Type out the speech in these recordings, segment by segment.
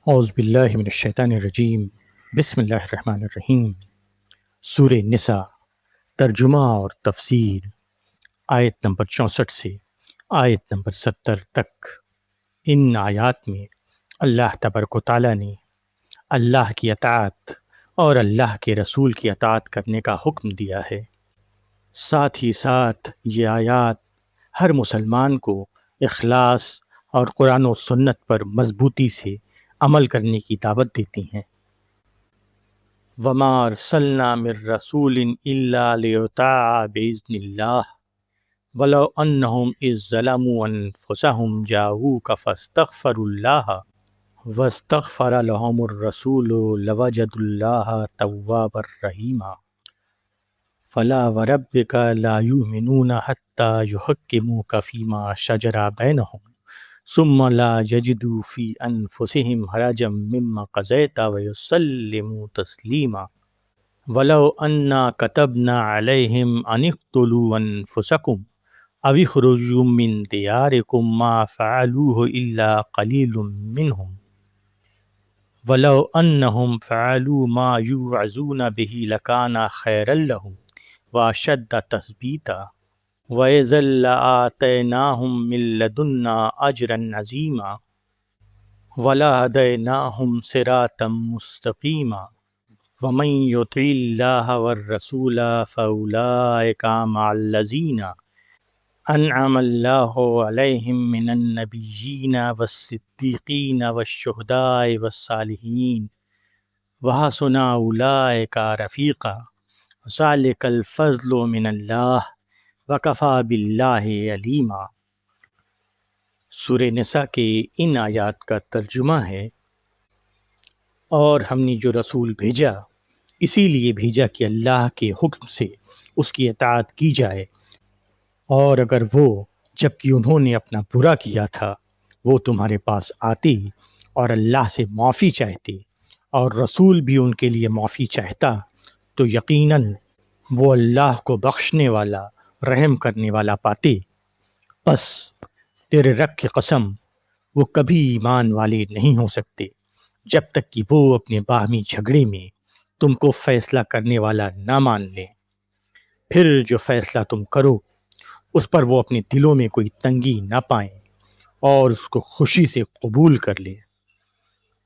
اعوذ باللہ من الشیطان الرجیم، بسم اللہ الرحمن الرحیم۔ سورہ نساء، ترجمہ اور تفسیر، آیت نمبر 64 سے آیت نمبر 70 تک۔ ان آیات میں اللہ تبارک و تعالیٰ نے اللہ کی اطاعت اور اللہ کے رسول کی اطاعت کرنے کا حکم دیا ہے۔ ساتھ ہی ساتھ یہ آیات ہر مسلمان کو اخلاص اور قرآن و سنت پر مضبوطی سے عمل کرنے کی دعوت دیتی ہیں۔ وَمَا أَرْسَلْنَا مِن رَّسُولٍ إِلَّا لِيُطَاعَ بِإِذْنِ اللَّهِ وَلَوْ أَنَّهُمْ إِذ ظَّلَمُوا أَنفُسَهُمْ جَاءُوكَ فَاسْتَغْفَرُوا اللَّهَ وَاسْتَغْفَرَ لَهُمُ الرَّسُولُ لَوَجَدُوا اللَّهَ تَوَّابًا رَّحِيمًا فَلَا وَرَبِّكَ لَا يُؤْمِنُونَ حَتَّىٰ يُحَكِّمُوكَ فِيمَا شَجَرَ بَيْنَهُمْ ثم لا يجدوا في أنفسهم حرجا مما قضيت ويسلموا تسليما ولو أنا كتبنا عليهم أن اقتلوا أنفسكم أو اخرجوا من دياركم ما فعلوه إلا قليل منهم ولو أنهم فعلوا ما يوعظون به لكان خيرا لهم وأشد تثبيتا وَإِذًا لَّآتَيْنَاهُم مِّن لَّدُنَّا أَجْرًا عَظِيمًا وَلَهَدَيْنَاهُمْ صِرَاطًا مُّسْتَقِيمًا وَمَن يُطِعِ اللَّهَ وَالرَّسُولَ فَأُولَٰئِكَ مَعَ الَّذِينَ أَنْعَمَ اللَّهُ عَلَيْهِم مِّنَ النَّبِيِّينَ وَالصِّدِّيقِينَ وَالشُّهَدَاءِ وَالصَّالِحِينَ وَحَسُنَ أُولَٰئِكَ رَفِيقًا ذَٰلِكَ الْفَضْلُ مِنَ اللَّهِ وَكَفَىٰ بِاللَّهِ عَلِيمًا۔ سورہ نساء کے ان آیات کا ترجمہ ہے، اور ہم نے جو رسول بھیجا اسی لیے بھیجا کہ اللہ کے حکم سے اس کی اطاعت کی جائے، اور اگر وہ جبکہ انہوں نے اپنا برا کیا تھا وہ تمہارے پاس آتے اور اللہ سے معافی چاہتے اور رسول بھی ان کے لیے معافی چاہتا تو یقیناً وہ اللہ کو بخشنے والا رحم کرنے والا پاتے۔ پس تیرے رب کی قسم وہ کبھی ایمان والے نہیں ہو سکتے جب تک کہ وہ اپنے باہمی جھگڑے میں تم کو فیصلہ کرنے والا نہ مان لیں۔ پھر جو فیصلہ تم کرو اس پر وہ اپنے دلوں میں کوئی تنگی نہ پائیں اور اس کو خوشی سے قبول کر لیں۔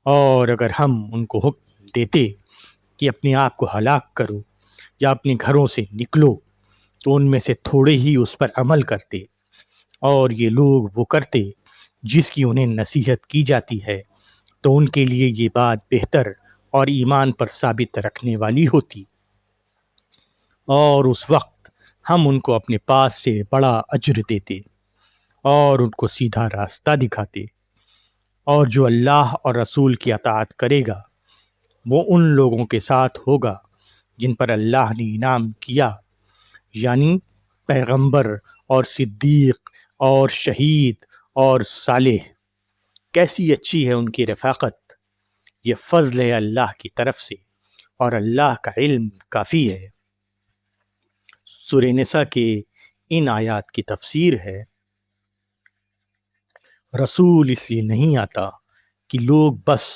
اور اگر ہم ان کو حکم دیتے کہ اپنے آپ کو ہلاک کرو یا اپنے گھروں سے نکلو تو ان میں سے تھوڑے ہی اس پر عمل کرتے، اور یہ لوگ وہ کرتے جس کی انہیں نصیحت کی جاتی ہے تو ان کے لیے یہ بات بہتر اور ایمان پر ثابت رکھنے والی ہوتی، اور اس وقت ہم ان کو اپنے پاس سے بڑا اجر دیتے اور ان کو سیدھا راستہ دکھاتے۔ اور جو اللہ اور رسول کی اطاعت کرے گا وہ ان لوگوں کے ساتھ ہوگا جن پر اللہ نے انعام کیا، یعنی پیغمبر اور صدیق اور شہید اور صالح۔ کیسی اچھی ہے ان کی رفاقت، یہ فضل ہے اللہ کی طرف سے اور اللہ کا علم کافی ہے۔ سورہ نساء کے ان آیات کی تفسیر ہے، رسول اس لیے نہیں آتا کہ لوگ بس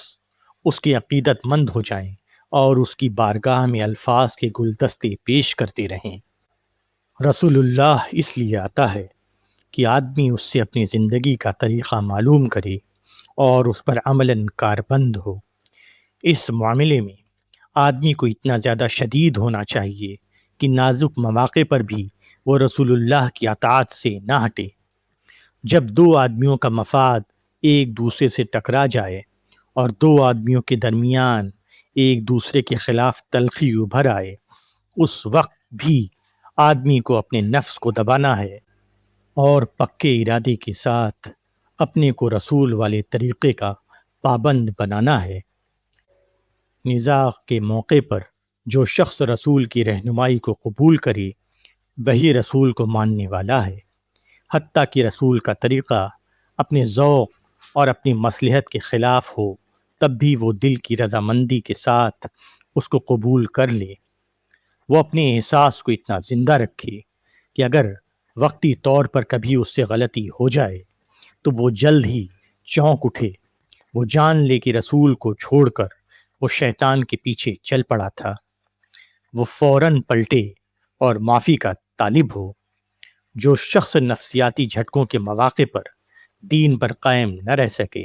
اس کے عقیدت مند ہو جائیں اور اس کی بارگاہ میں الفاظ کے گلدستے پیش کرتے رہیں۔ رسول اللہ اس لیے آتا ہے کہ آدمی اس سے اپنی زندگی کا طریقہ معلوم کرے اور اس پر عملاً کاربند ہو۔ اس معاملے میں آدمی کو اتنا زیادہ شدید ہونا چاہیے کہ نازک مواقع پر بھی وہ رسول اللہ کی اطاعت سے نہ ہٹے۔ جب دو آدمیوں کا مفاد ایک دوسرے سے ٹکرا جائے اور دو آدمیوں کے درمیان ایک دوسرے کے خلاف تلخی ابھر آئے، اس وقت بھی آدمی کو اپنے نفس کو دبانا ہے اور پکے ارادے کے ساتھ اپنے کو رسول والے طریقے کا پابند بنانا ہے۔ نزاع کے موقع پر جو شخص رسول کی رہنمائی کو قبول کرے وہی رسول کو ماننے والا ہے، حتیٰ کہ رسول کا طریقہ اپنے ذوق اور اپنی مصلحت کے خلاف ہو تب بھی وہ دل کی رضامندی کے ساتھ اس کو قبول کر لے۔ وہ اپنے احساس کو اتنا زندہ رکھے کہ اگر وقتی طور پر کبھی اس سے غلطی ہو جائے تو وہ جلد ہی چونک اٹھے وہ جان لے کہ رسول کو چھوڑ کر وہ شیطان کے پیچھے چل پڑا تھا، وہ فوراً پلٹے اور معافی کا طالب ہو۔ جو شخص نفسیاتی جھٹکوں کے مواقع پر دین پر قائم نہ رہ سکے،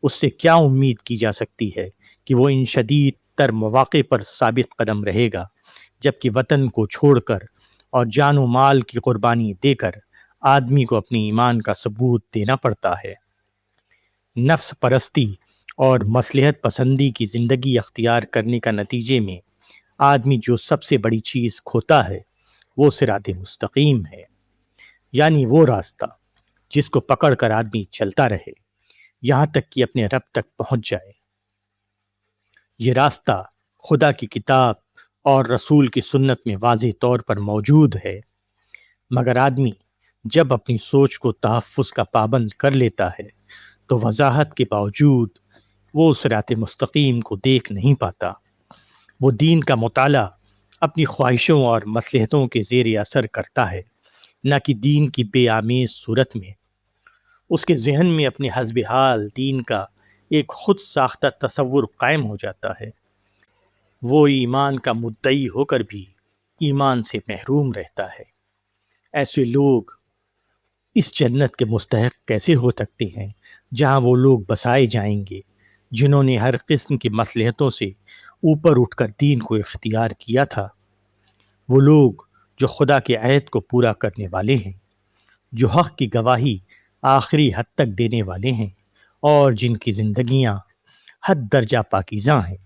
اس سے کیا امید کی جا سکتی ہے کہ وہ ان شدید تر مواقع پر ثابت قدم رہے گا، جبکہ وطن کو چھوڑ کر اور جان و مال کی قربانی دے کر آدمی کو اپنی ایمان کا ثبوت دینا پڑتا ہے۔ نفس پرستی اور مصلحت پسندی کی زندگی اختیار کرنے کا نتیجے میں آدمی جو سب سے بڑی چیز کھوتا ہے وہ صراط مستقیم ہے، یعنی وہ راستہ جس کو پکڑ کر آدمی چلتا رہے یہاں تک کہ اپنے رب تک پہنچ جائے۔ یہ راستہ خدا کی کتاب اور رسول کی سنت میں واضح طور پر موجود ہے، مگر آدمی جب اپنی سوچ کو تحفظ کا پابند کر لیتا ہے تو وضاحت کے باوجود وہ صراط مستقیم کو دیکھ نہیں پاتا۔ وہ دین کا مطالعہ اپنی خواہشوں اور مصلحتوں کے زیر اثر کرتا ہے، نہ کہ دین کی بے آمیز صورت میں۔ اس کے ذہن میں اپنے حسب حال دین کا ایک خود ساختہ تصور قائم ہو جاتا ہے۔ وہ ایمان کا مدعی ہو کر بھی ایمان سے محروم رہتا ہے۔ ایسے لوگ اس جنت کے مستحق کیسے ہو سکتے ہیں جہاں وہ لوگ بسائے جائیں گے جنہوں نے ہر قسم کی مصلحتوں سے اوپر اٹھ کر دین کو اختیار کیا تھا؟ وہ لوگ جو خدا کے عہد کو پورا کرنے والے ہیں، جو حق کی گواہی آخری حد تک دینے والے ہیں، اور جن کی زندگیاں حد درجہ پاکیزہ ہیں۔